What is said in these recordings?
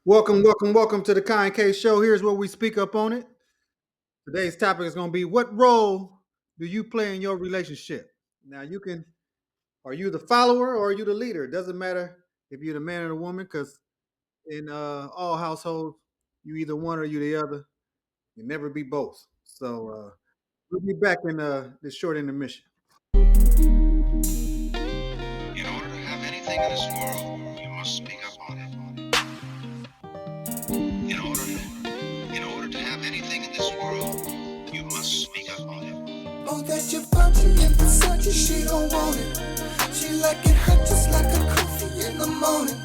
Welcome to the Kind K Show. Here's where we speak up on it. Today's topic is going to be what role do you play in your relationship? Now, are you the follower or are you the leader? It doesn't matter if you're the man or the woman, because in all households, you either one or you the other. You never be both. So we'll be back in this short intermission. In order to have anything in this world, you must speak up on it. In order to have anything in this world, you must speak up on it. Oh, that your virtue and Versace, she don't want it. She like it hot just like a coffee in the morning.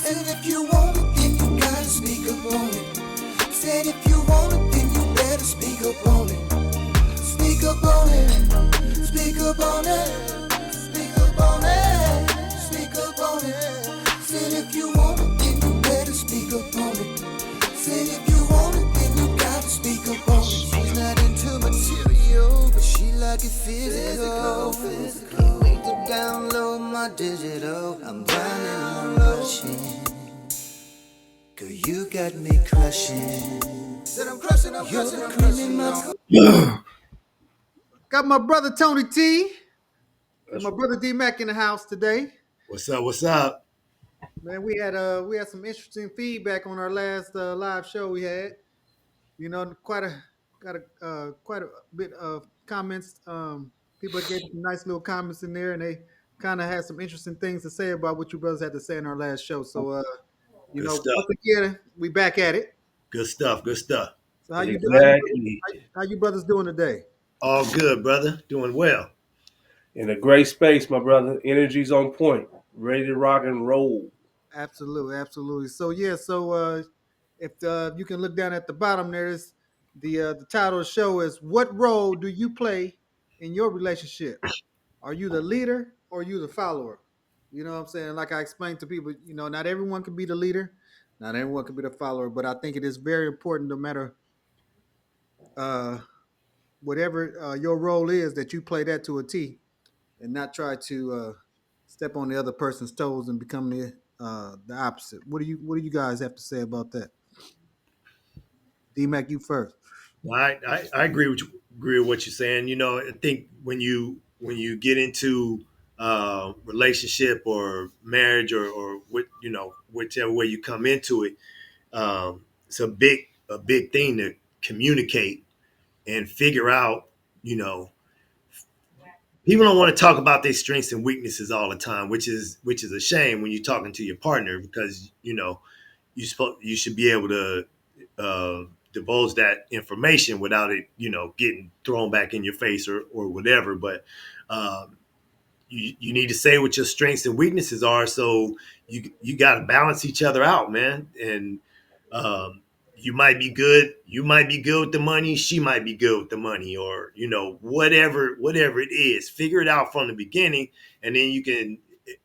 And if you want it, then you gotta speak up on it. Said if you want it, then you better speak up on it. Speak up on it. Speak up on it. Speak up on it. Speak up on it. Said if you want it, then you better speak up on it. Said if you want it, then you gotta speak up on it. She's not into material, but she like it physical. Can't wait to download my digital. I'm grinding, I'm rushing. Girl, you got me crushing. Said I'm crushing, You're the cream in my Got my brother Tony T and my brother D Mac in the house today. What's up? What's up? Man, we had some interesting feedback on our last live show we had. You know, quite a bit of comments. People gave some nice little comments in there, and they kind of had some interesting things to say about what you brothers had to say in our last show. So, Good stuff. once again, we back at it. Good stuff. Good stuff. So, Exactly. how you brothers doing today? All good, brother. Doing well. In a great space, my brother. Energy's on point. Ready to rock and roll. Absolutely, absolutely. So, yeah, if you can look down at the bottom, there's the title of the show is "What role do you play in your relationship? Are you the leader or are you the follower?" You know what I'm saying? Like I explained to people, not everyone can be the leader, not everyone can be the follower, but I think it is very important, no matter uh, whatever your role is, that you play that to a T and not try to step on the other person's toes and become the opposite. What do you guys have to say about that? D Mac, you first. I agree with what you're saying. I think when you get into relationship or marriage or what whichever way you come into it, it's a big thing to communicate and figure out. You know, People don't want to talk about their strengths and weaknesses all the time, which is a shame when you're talking to your partner because you should be able to divulge that information without it getting thrown back in your face or whatever. But you need to say what your strengths and weaknesses are, so you got to balance each other out, man. And um, you might be good with the money, she might be good with the money, or whatever it is. Figure it out from the beginning, and then you can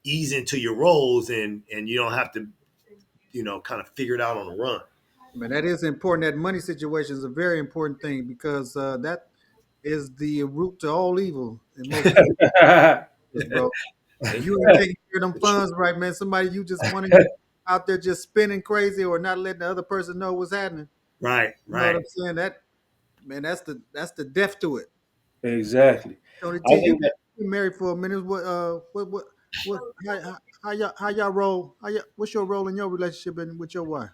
ease into your roles, and you don't have to kind of figure it out on the run. Man, that is important. That money situation is a very important thing because that is the root to all evil in most cases, bro. If you ain't taking care of them funds right, man, somebody you just want to out there just spending crazy or not letting the other person know what's happening. Right, You know what right. I'm saying? That man, that's the death to it. Exactly. Tony I T, you think that been married for a minute. What how y'all roll? What's your role in your relationship and with your wife?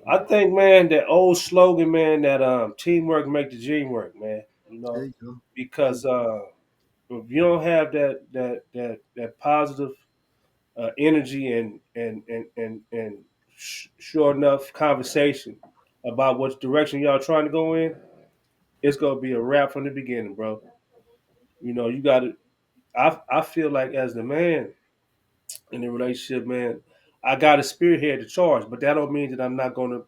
I think, man, that old slogan, man, that teamwork make the dream work, man. There you go. There you Because if you don't have that positive energy and sure enough conversation about what direction y'all trying to go in, it's gonna be a wrap from the beginning, bro. You got to. I feel like as the man in the relationship, man, I got to spearhead the charge, but that don't mean that I'm not gonna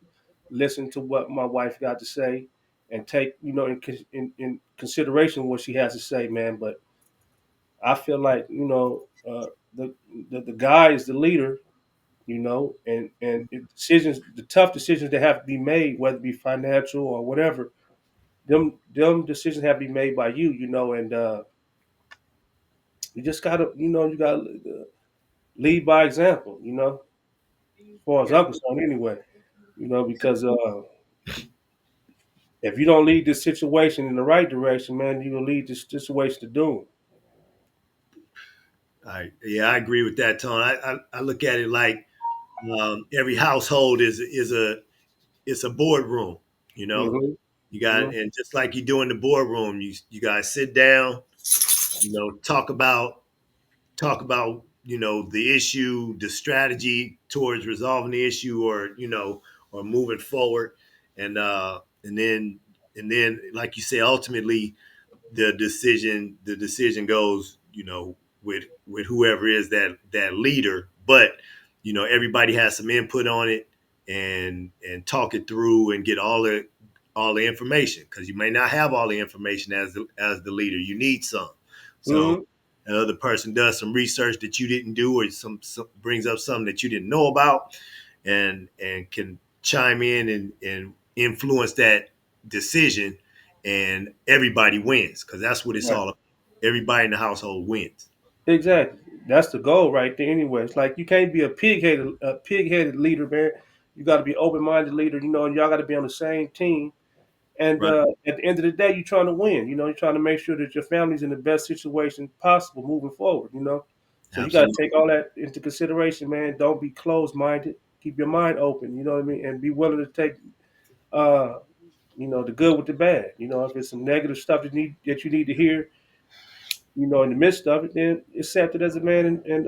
listen to what my wife got to say and take in consideration what she has to say, man. But I feel like the guy is the leader, and decisions, the tough decisions that have to be made, whether it be financial or whatever, them decisions have to be made by you, and you just gotta, you gotta lead by example, as far as Yeah, I'm concerned, anyway. because if you don't lead this situation in the right direction, man, you will lead this situation to doom. I agree with that, Tone. I look at it like every household is a boardroom. You know, Hmm. you got Hmm. and just like you do in the boardroom, you guys sit down, talk about the issue, the strategy towards resolving the issue, or or moving forward, and then like you say, ultimately the decision goes with whoever is that leader, but everybody has some input on it, and talk it through and get all the information, because you may not have all the information as the leader. You need some. So Hmm. another person does some research that you didn't do, or some brings up something that you didn't know about, and can chime in and influence that decision, and everybody wins, because that's what it's Right. all about. Everybody in the household wins. Exactly. That's the goal right there. Anyway, it's like you can't be a pig-headed leader, man. You got to be open-minded leader. And y'all got to be on the same team. And Right. at the end of the day, you're trying to win. You're trying to make sure that your family's in the best situation possible moving forward. So you got to Absolutely. take all that into consideration, man. Don't be closed-minded. Keep your mind open. You know what I mean, and be willing to take, uh, the good with the bad. If it's some negative stuff that you need to hear, in the midst of it, then accept it as a man and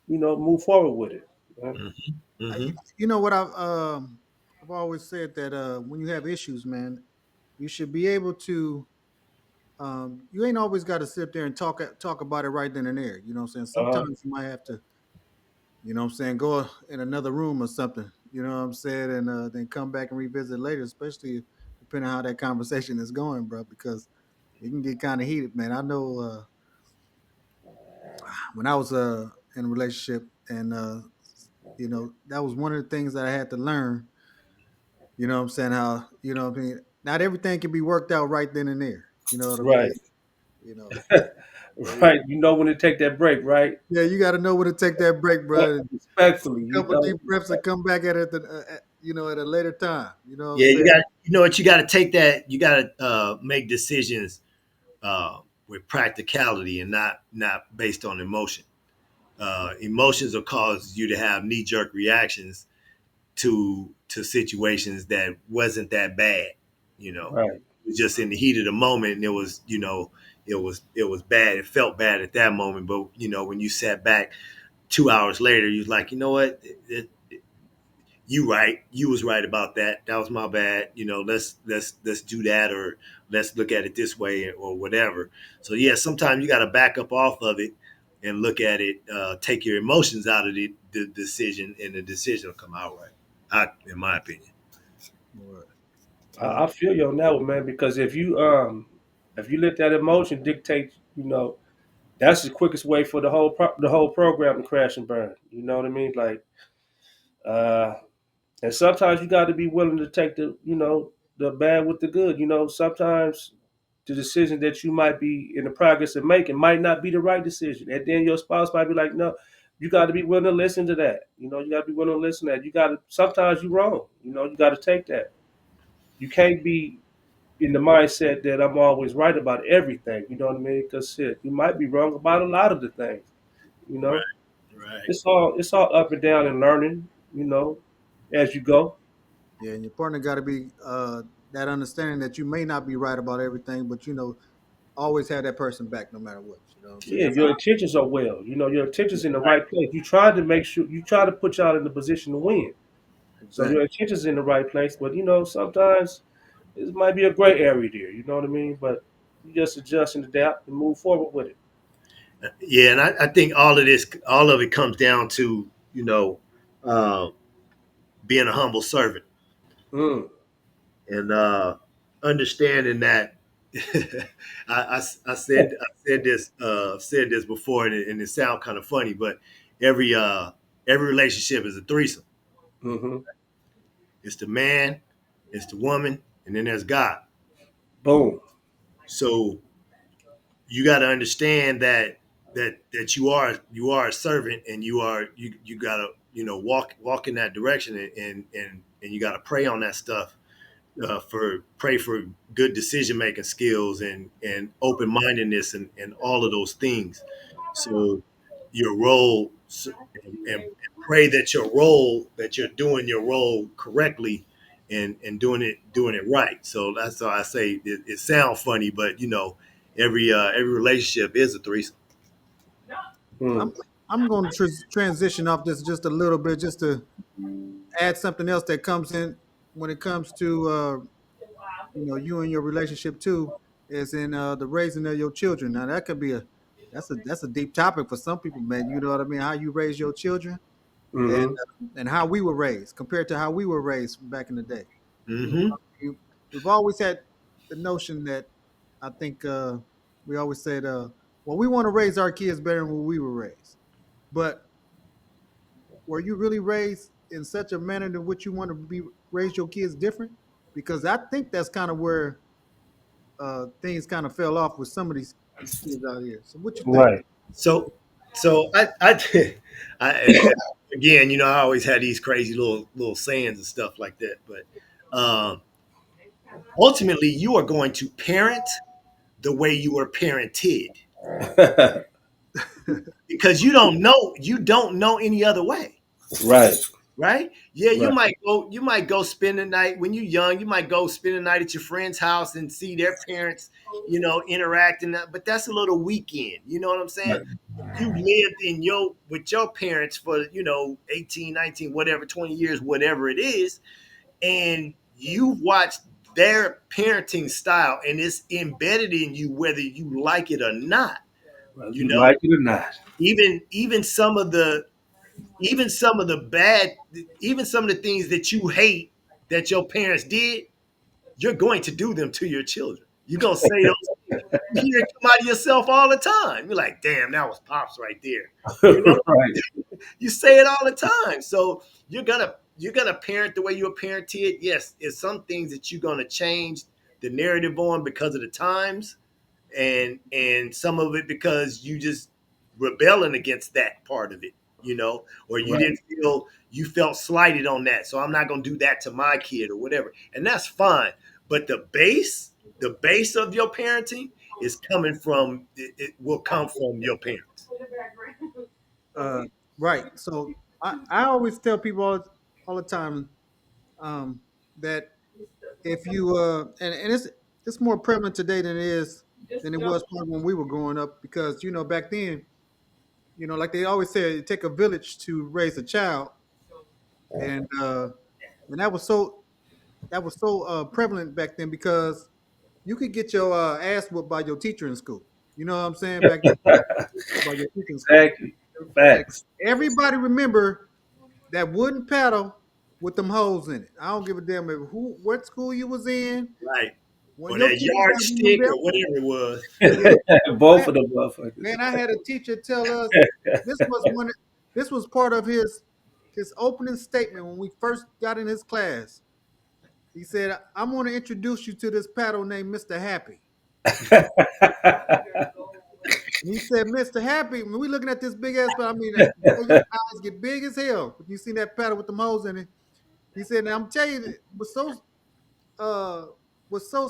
move forward with it. Hmm. You, Hmm. you know what I've always said that when you have issues, man, you should be able to. You ain't always got to sit there and talk about it right then and there. You know what I'm saying? Uh, Sometimes you might have to, what I'm saying, go in another room or something. You know what I'm saying, and then come back and revisit later, especially depending on how that conversation is going, bro. Because it can get kind of heated, man. I know when I was in a relationship, and that was one of the things that I had to learn. You know what I'm saying? How what I mean? Not everything can be worked out right then and there. You know what I right, mean? You know. So, right. You know when to take that break, right? yeah, you got to know when to take that break, bro. Respectfully, A couple deep breaths and come back at it at a later time. You know what I'm Yeah, saying? you know what, you got to take that. You got to make decisions with practicality, and not based on emotion. Emotions will cause you to have knee jerk reactions to situations that wasn't that bad. Right, It was just in the heat of the moment, and it was bad. It felt bad at that moment, but when you sat back 2 hours later, you was like, you know what, you was right about that. That was my bad. Let's do that, or let's look at it this way, or whatever. So yeah, sometimes you got to back up off of it and look at it. Take your emotions out of the decision, and the decision will come out right. In my opinion. Right. I feel you on that one, man. Because if you let that emotion dictate, that's the quickest way for the whole program to crash and burn. You know what I mean? Like, uh, and sometimes you got to be willing to take the bad with the good. Sometimes the decision that you might be in the progress of making might not be the right decision, and then your spouse might be like, "No, you got to be willing to listen to that. You got to be willing to listen to that. You got to. Sometimes you're wrong. You got to take that. You can't be in the mindset that I'm always right about everything. You know what I mean? Because shit, you might be wrong about a lot of the things. You Right. know, Right. it's all up and down and learning. As you go. Yeah, and your partner got to be that understanding that you may not be right about everything, but always have that person back no matter what. You know what I'm saying? Yeah, your intentions are well. Your intentions in the right place. You try to make sure you try to put y'all in the position to win. So your Exactly. intentions in the right place, but sometimes it might be a gray area there. You know what I mean? But you just adjust and adapt and move forward with it. Yeah, and I think all of it comes down to uh, being a humble servant, Mm, and understanding that. I said this before, and it sounds kind of funny, but every uh, every relationship is a threesome. hmm. It's the man, it's the woman, and then there's God. Boom. So you got to understand that you are a servant, and you gotta walk in that direction, and and you got to pray on that stuff for pray for good decision making skills and open mindedness and all of those things. So your role and pray that your role that you're doing your role correctly and doing it right. So that's why I say it sounds funny, but every relationship is a threesome. I'm I'm going to transition off this just a little bit, just to add something else that comes in when it comes to you and your relationship too, is in the raising of your children. Now that could be that's a deep topic for some people, man. You know what I mean? How you raise your children and Mm-hmm. and how we were raised compared to how we were raised back in the day. You know, Mm-hmm. we've always had the notion that I think we always said, well, we want to raise our kids better than we were raised. But were you really raised in such a manner in which you want to be raise your kids different? Because I think that's kind of where things kind of fell off with some of these kids out here. So what you think? Right. So, I again, I always had these crazy little sayings and stuff like that. But ultimately, you are going to parent the way you were parented because you don't know any other way. Right. Right? Yeah, you Right. might go spend the night when you're young. You might go spend the night at your friend's house and see their parents, interacting. But that's a little weekend. You know what I'm saying? Right. You lived with your parents for 18, 19, whatever, 20 years, whatever it is, and you've watched their parenting style, and it's embedded in you whether you like it or not. Whether You you know, like it or not. even some of the bad, even some of the things that you hate that your parents did, you're going to do them to your children. You're gonna say those things. You hear it come out of yourself all the time. You're like, damn, that was pops right there. You know, Right. you say it all the time. So you're gonna parent the way you were parented. Yes, it's some things that you're gonna change the narrative on because of the times, and some of it because you just rebelling against that part of it, or you Right. didn't feel you felt slighted on that. So I'm not gonna do that to my kid or whatever. And that's fine. But the base of your parenting is coming from it will come from your parents. Uh, right. So I always tell people all the time um, that if you and it's more prevalent today than it was probably when we were growing up, because back then, like they always say, it take a village to raise a child, and that was so prevalent back then, because you could get your ass whooped by your teacher in school. You know what I'm saying? Back then, by your teacher in school. Exactly. Facts. Everybody remember that wooden paddle with them holes in it. I don't give a damn what school you was in. Right. When Or your that teacher got one of them yardstick or belts, whatever it was. yeah, Both man, of them motherfuckers. man, I had a teacher tell us this was one. This was part of his opening statement when we first got in his class. He said, "I'm going to introduce you to this paddle named Mr. Happy." And he said, "Mr. Happy, when we looking at this big ass paddle, I mean, your eyes get big as hell. You see that paddle with the holes in it." He said, "Now I'm telling you, uh what's so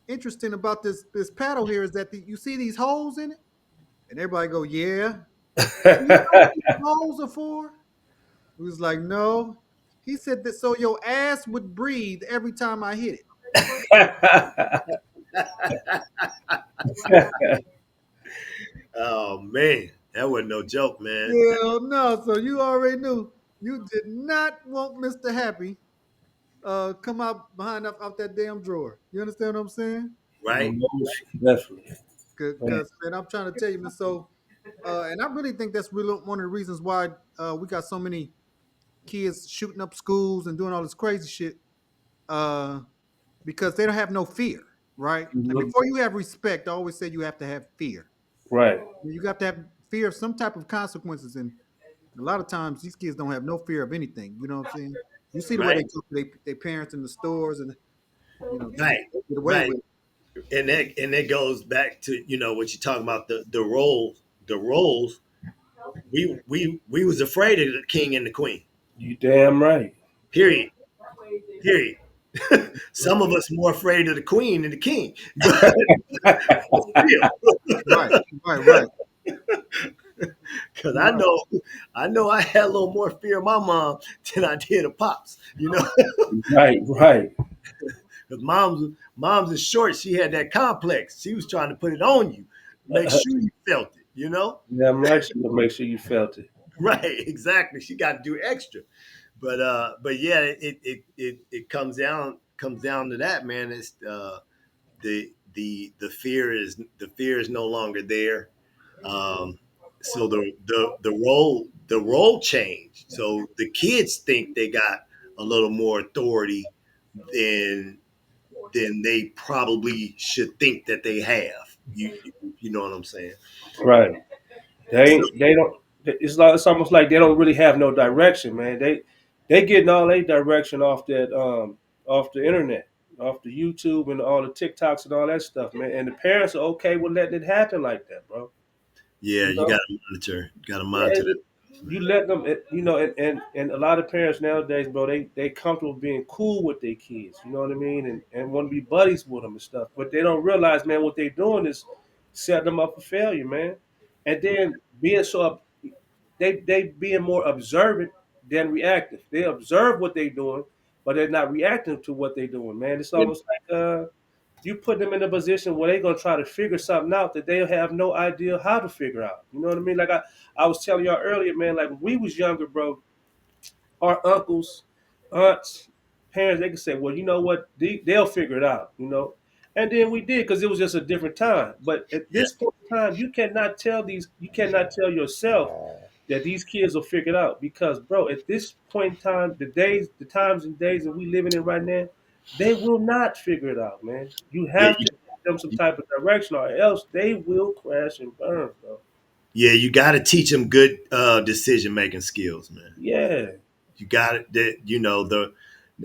interesting about this paddle here is that you see these holes in it." And everybody go, "Yeah." "Do you know what these holes are for?" He was like, "No." He said that so your ass would breathe every time I hit it. Oh man, that wasn't no joke, man. Hell no. So you already knew you did not want Mr. Happy come out behind out that damn drawer. You understand what I'm saying? Right? Most definitely. Because man, I'm trying to tell you, man. So and I really think that's really one of the reasons why we got so many kids shooting up schools and doing all this crazy shit, uh, because they don't have no fear, right? And Mhm. before you have respect, I always say you have to have fear. Right. You have to have fear of some type of consequences, and a lot of times these kids don't have no fear of anything. You know what I'm saying? You see the way they Right? talk to their parents in the stores, and Right. they get away Right. with it. And that goes back to what you're talking about, the roles. We was afraid of the king and the queen. You damn right. Period. Period. Some of us more afraid of the queen than the king, but still, Right, right, right. because Right. I know, I had a little more fear of my mom than I did of pops. You know, Right, right. because mom's is short. She had that complex. She was trying to put it on you, make sure you felt it. You know, Yeah, right. So to make sure you felt it. right? Exactly. She got to do extra. But yeah, it comes down to that, man. It's the fear is no longer there. So the role changed. So the kids think they got a little more authority than they probably should think that they have. You know what I'm saying? Right. So They don't. It's almost like they don't really have no direction, man. They getting all their direction off the internet, off the YouTube and all the TikToks and all that stuff, man. And the parents are okay with letting it happen like that, bro. yeah, You you know, got to monitor. You got to yeah, monitor that. you let them, you know, and a lot of parents nowadays, bro, they comfortable being cool with their kids. You know what I mean, and want to be buddies with them and stuff. But they don't realize, man, what they're doing is setting them up for failure, man. And then being so they being more observant than reactive. They observe what they're doing, but they're not reacting to what they're doing, man. It's almost like you put them in a position where they're gonna try to figure something out that they have no idea how to figure out. You know what I mean? Like I was telling y'all earlier, man, like when we was younger, bro, our uncles, aunts, parents, they could say, well, you know what, they'll figure it out, you know. And then we did because it was just a different time. But at Yeah, this point in time, you cannot tell yourself that these kids will figure it out because, bro, at this point in time, the times and days that we living in right now, they will not figure it out, man. You yeah, have to give them some type of direction, or else they will crash and burn, bro. yeah. You got to teach them good decision making skills, man. Yeah, You got it. That you know the,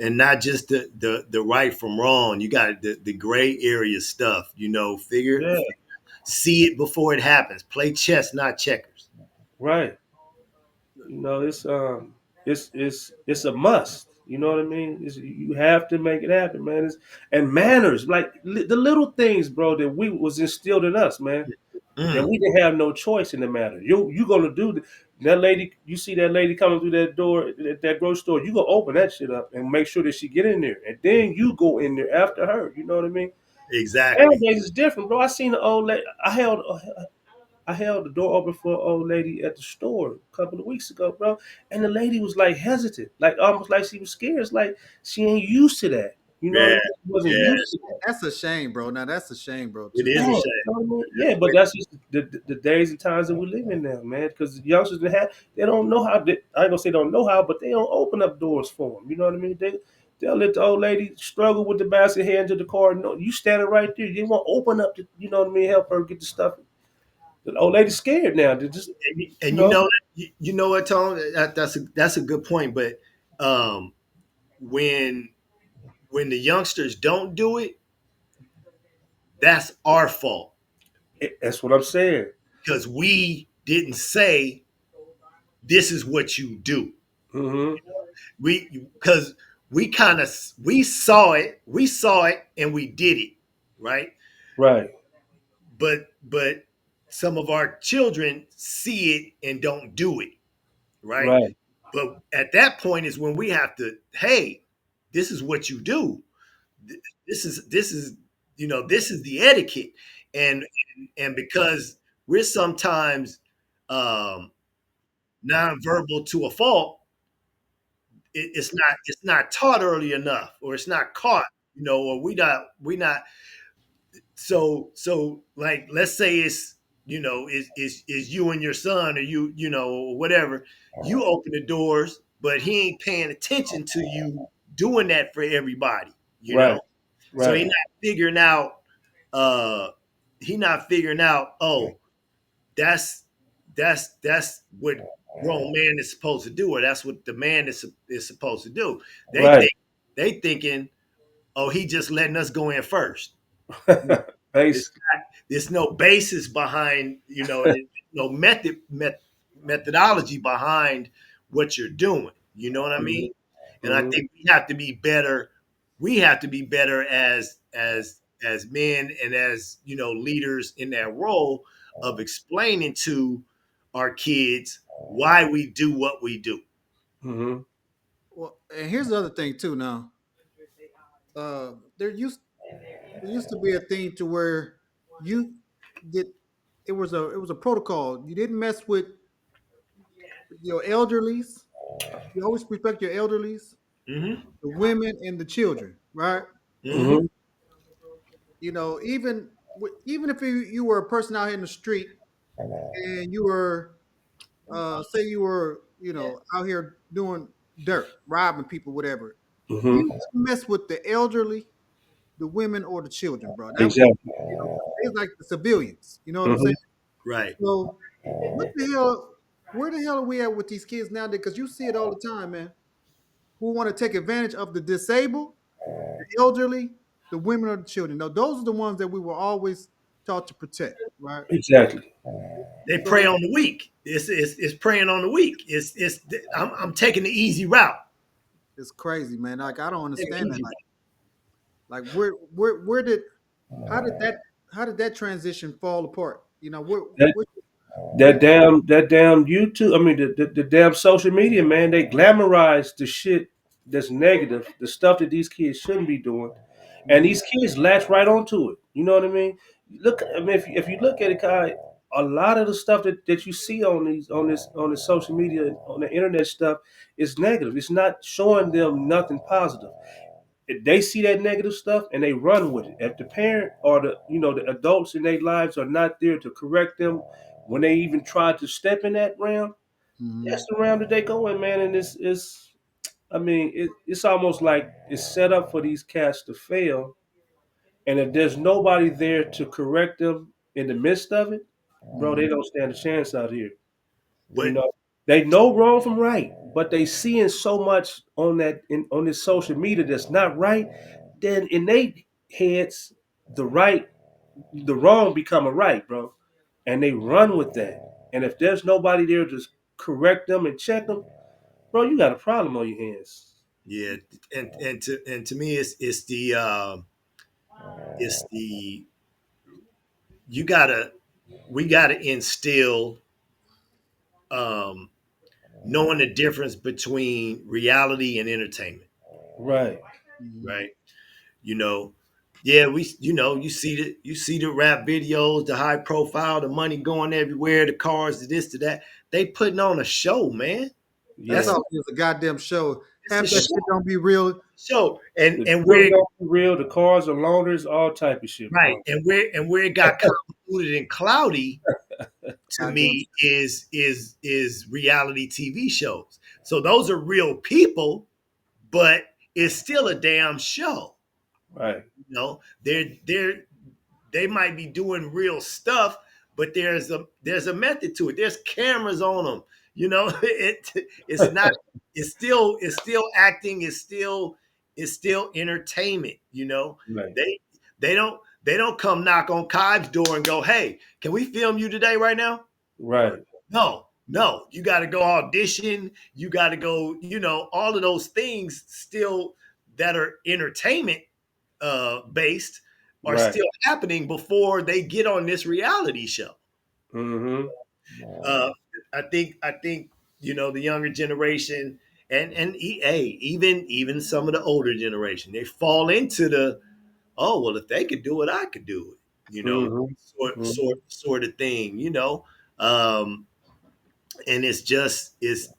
and not just the right from wrong. You got the gray area stuff. You know, yeah, see it before it happens. Play chess, not checkers. right. You know, it's a must. You know what I mean? You have to make it happen, man. And manners, like the little things, bro, that we was instilled in us, man. That Mm, we didn't have no choice in the matter. You gonna do that lady? You see that lady coming through that door, that grocery store? You gonna open that shit up and make sure that she get in there, and then you go in there after her. You know what I mean? exactly. Nowadays it's different, bro. I seen the old lady. I held the door open for an old lady at the store a couple of weeks ago, bro. And the lady was like hesitant, like almost like she was scared. It's like she ain't used to that. You know what I Yeah, mean? She wasn't yeah. used to that. That's a shame, bro. Now that's a shame, bro. It Too, is Yeah, a you shame. know what I mean? Yeah, but that's just the days and times that we live in now, man. Because the youngsters they don't know how. I ain't gonna say don't know how, but they don't open up doors for them. You know what I mean? They'll let the old lady struggle with the basket, head into the car. No, you standing right there. You won't open up. You know what I mean? Help her get the stuff. The old lady's scared now. They just you And know. you know what, Tone? That's a good point. But um, when the youngsters don't do it, that's our fault That's what I'm saying. because we didn't say this is what you do. Hmm. We because we saw it, and we did it, right? Right, But some of our children see it and don't do it, right? right, But at that point is when we have to, hey, this is what you do. This is this is the etiquette, and because we're sometimes um, nonverbal to a fault, it's not taught early enough, or it's not caught, or we not. So like, let's say it's is you and your son, or or whatever. You open the doors, but he ain't paying attention to you doing that for everybody. right, So right, uh he not figuring out, oh, that's what grown man is supposed to do, or that's what the man is supposed to do. They right. think they thinking, oh, he just letting us go in first. It's Base. there's no basis behind, no methodology behind what you're doing. You know what I Mhm. mean? and I think we have to be better. We have to be better as men and as leaders in that role of explaining to our kids why we do what we do. Mm-hmm. Well, and here's the other thing too. Now, uh, there used there used to be a thing to where you did it was a protocol. You didn't mess with your elderlies. You always respect your elderlies, Hmm. the women, and the children, right? Hmm. Mm-hmm. Even if you were a person out here in the street and you were say you were out here doing dirt, robbing people, whatever. You Mm-hmm. didn't mess with the elderly, the women, or the children, bro. That was Exactly. they like the civilians. You know what I'm saying? Mm-hmm. Right. So what the hell? Where the hell are we at with these kids nowadays? Because you see it all the time, man. Who want to take advantage of the disabled, the elderly, the women, or the children? Now, those are the ones that we were always taught to protect, right? Exactly. They prey So on the weak. It's preying on the weak. I'm taking the easy route. it's crazy, man. Like I don't Taking the understand that. easy Like where did how did that how did that transition fall apart? That Where that damn YouTube. I mean, the damn social media, man. They glamorize the shit that's negative, the stuff that these kids shouldn't be doing, and Mhm. these kids latch right onto it. You know what I mean? Look, I mean, if you look at it, Kai, a lot of the stuff that you see on this social media on the internet stuff is negative. It's not showing them nothing positive. If they see that negative stuff and they run with it. If the parent or the adults in their lives are not there to correct them when they even try to step in that realm, Mhm. that's the realm that they go in, man. And it's I mean, it's almost like it's set up for these cats to fail. And if there's nobody there to correct them in the midst of it, bro, they Mhm. don't stand a chance out here. You but know, they know wrong from right, but they seeing so much on this social media that's not right. Then in their heads, the right, the wrong become a right, bro, and they run with that. And if there's nobody there to correct them and check them, bro, you got a problem on your hands. yeah, and to me, it's the you gotta we gotta instill um, knowing the difference between reality and entertainment, Right. Mhm. right? You know, yeah, you see the rap videos, the high profile, the money going everywhere, the cars, the this to that. They putting on a show, man. That's That's Yeah. all it is, a goddamn show. it's a Half that show. shit don't be real. Show and The and drills where don't be real, the cars are loaners, all type of shit, right bro. and where it got convoluted and cloudy to Goddamn. me is reality TV shows. So those are real people, but it's still a damn show. Right. They might be doing real stuff, but there's a method to it. There's cameras on them. It's not. It's still acting. It's still entertainment. Right. They don't come knock on Kive's door and go, "Hey, can we film you today right now?" Right. No, no. You got to go audition. You got to go. All of those things still that are entertainment based are Right. still happening before they get on this reality show. Mm-hmm. Uh, I think the younger generation even some of the older generation they fall into the if they could do it I could do it Mm-hmm. sort Mm-hmm. sort sort of thing. Um, and it's just it's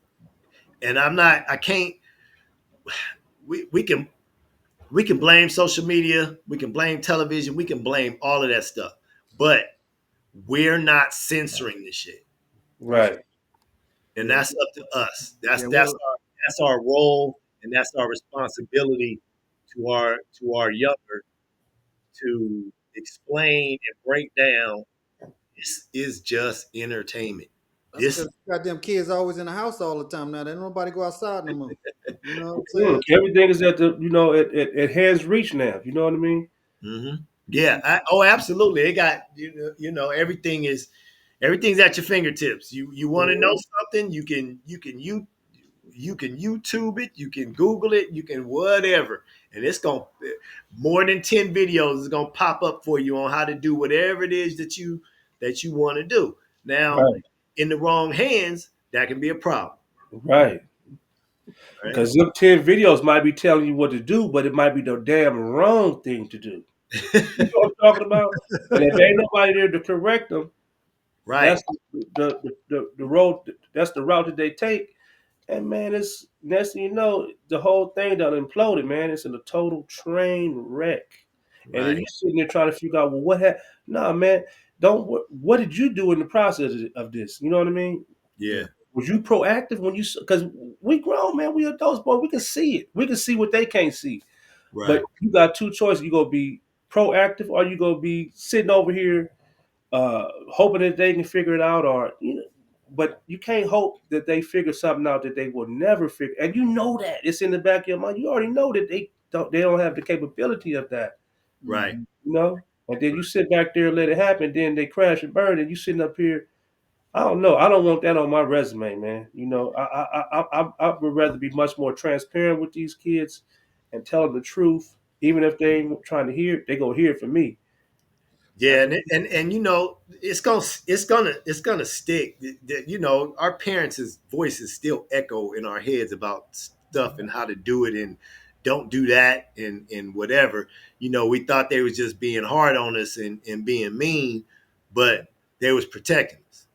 and I'm not I can't we can blame social media, we can blame television, we can blame all of that stuff, but we're not censoring this shit, Right. and Yeah, that's up to us. That's yeah. that's Well, our that's our role, and that's our responsibility to our younger to explain and break down. This is just entertainment. that's This because goddamn kids always in the house all the time now. They don't nobody go outside no more. You know what I'm saying? Everything is at the at hands reach now. You know what I mean? hmm yeah. Absolutely. It got everything's at your fingertips. You want to know Mhm. something, you can you can YouTube it, you can Google it, you can whatever, and it's gonna more than 10 videos is gonna pop up for you on how to do whatever it is that you want to do. Now, Right. in the wrong hands, that can be a problem. Right. Right? Because them 10 videos might be telling you what to do, but it might be the damn wrong thing to do. You know what I'm talking about? And if ain't nobody there to correct them, Right. that's the road. That's the route that they take. And man, it's next thing you know, the whole thing done imploded. Man, it's in a total train wreck. And then you Right. sitting there trying to figure out, well, what happened? Nah, man, don't. What did you do in the process of this? You know what I mean? Yeah. Was you proactive when you? Because we grown, man. We adults, boy. We can see it. We can see what they can't see. Right. But you got two choices. You gonna be proactive, or you gonna be sitting over here hoping that they can figure it out, or you know. But you can't hope that they figure something out that they will never figure. And you know that it's in the back of your mind. You already know that they don't. They don't have the capability of that. Right. Mhm. You know. And then you sit back there and let it happen. Then they crash and burn, and you sitting up here. I don't know. I don't want that on my resume, man. You know, I would rather be much more transparent with these kids and tell them the truth, even if they ain't trying to hear it. They gonna hear it from me. Yeah, and you know it's gonna stick. You know, our parents' voices still echo in our heads about stuff and how to do it and don't do that and whatever. You know, we thought they was just being hard on us and being mean, but they was protecting us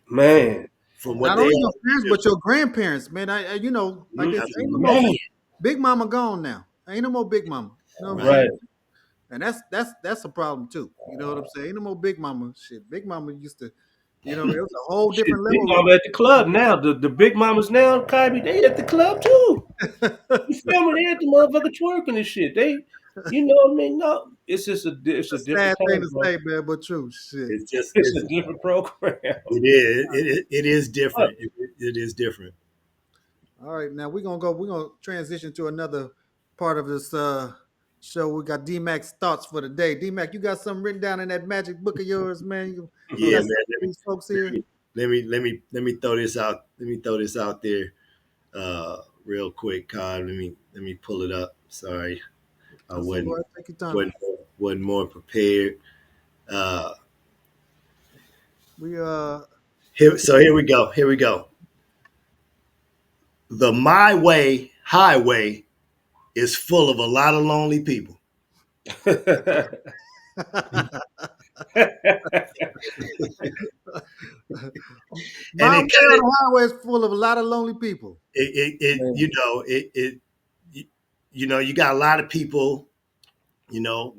Man, from what Not they only your always parents, do. but your grandparents, man. You know, like they say, ain't no more man, Big Mama gone now. Ain't no more Big Mama. You know what I'm Right. right. saying? And that's a problem too. You know what I'm saying? Ain't no more Big Mama shit. Big Mama used to, you know, it was a whole Shit, different big level mama at the club now. The big mamas now, Kyrie, they at the club too. of. You feel me? They at the motherfucker twerking and shit. They, you know what I mean? No, it's A a different sad thing time, to bro. say, man, but true shit. It's just It's a different program. it is But different. It is different. All right, now we're gonna transition to another part of this show. We got D Mac's thoughts for the day. D Mac, you got something written down in that magic book of yours, man. You Yeah, got man. something for these folks here? Let me throw this out. Let me throw this out there real quick, Kyle. Let me pull it up. Sorry, I I said, go ahead, take your time. wasn't wasn't more prepared. Uh, We here we go. Here we go. The My Way Highway is full of a lot of lonely people, and my way on the highway is full of a lot of lonely people. it you know you know you got a lot of people. You know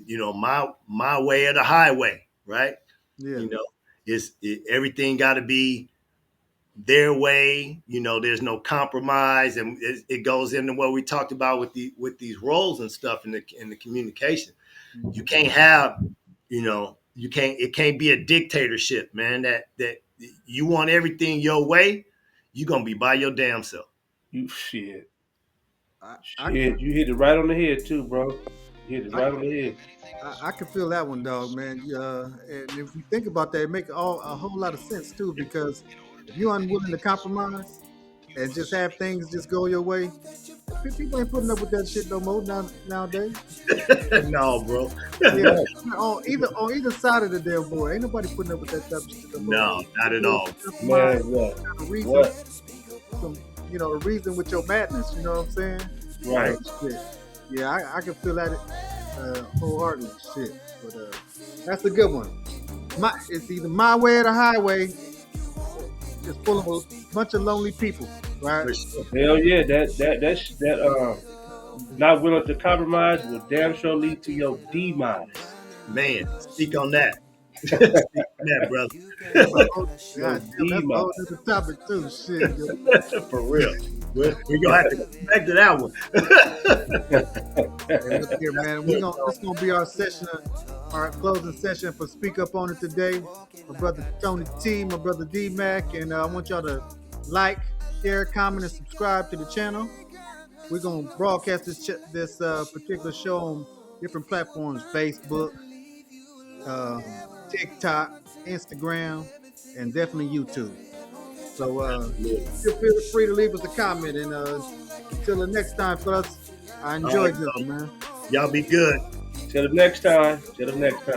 you know my way or the highway, right? Yeah. You know, everything got to be their way. You know, there's no compromise, and it goes into what we talked about with these roles and stuff in the communication. You can't have, you know, it can't be a dictatorship, man. That you want everything your way, you're gonna be by your damn self. you shit. I Shit. You hit it right on the head too, bro. You hit it I right on the head. I can feel that one, dog, man. And if you think about that, it makes a whole lot of sense too. Because if you're unwilling to compromise and just have things just go your way, people ain't putting up with that shit no more nowadays. No, bro. Yeah, Right. on either side of the damn board, ain't nobody putting up with that type of shit no more. No, not at You all. compromise, Man, what? a reason, What? some, a reason with your madness. You know what I'm saying? Right. Shit. Yeah, I can feel that wholeheartedly. Shit, but that's a good one. It's either my way or the highway. It's full of a bunch of lonely people, right? For sure. Hell yeah. That not willing to compromise will damn sure lead to your demise. Man, speak on that. Speak on that, brother. That's a whole, Your God damn, that's a demise. whole different topic too. Shit. For real. We're gonna have to come back to that one. Hey, look here, man. This gonna be our session, our closing session for Speak Up on It today. My brother Tony T, my brother D Mac, and I want y'all to like, share, comment, and subscribe to the channel. We're gonna broadcast this particular show on different platforms: Facebook, TikTok, Instagram, and definitely YouTube. So Absolutely. feel free to leave us a comment. And until the next time, fellas, I All enjoyed right, y'all, man. y'all be good. Till the next time. Till the next time.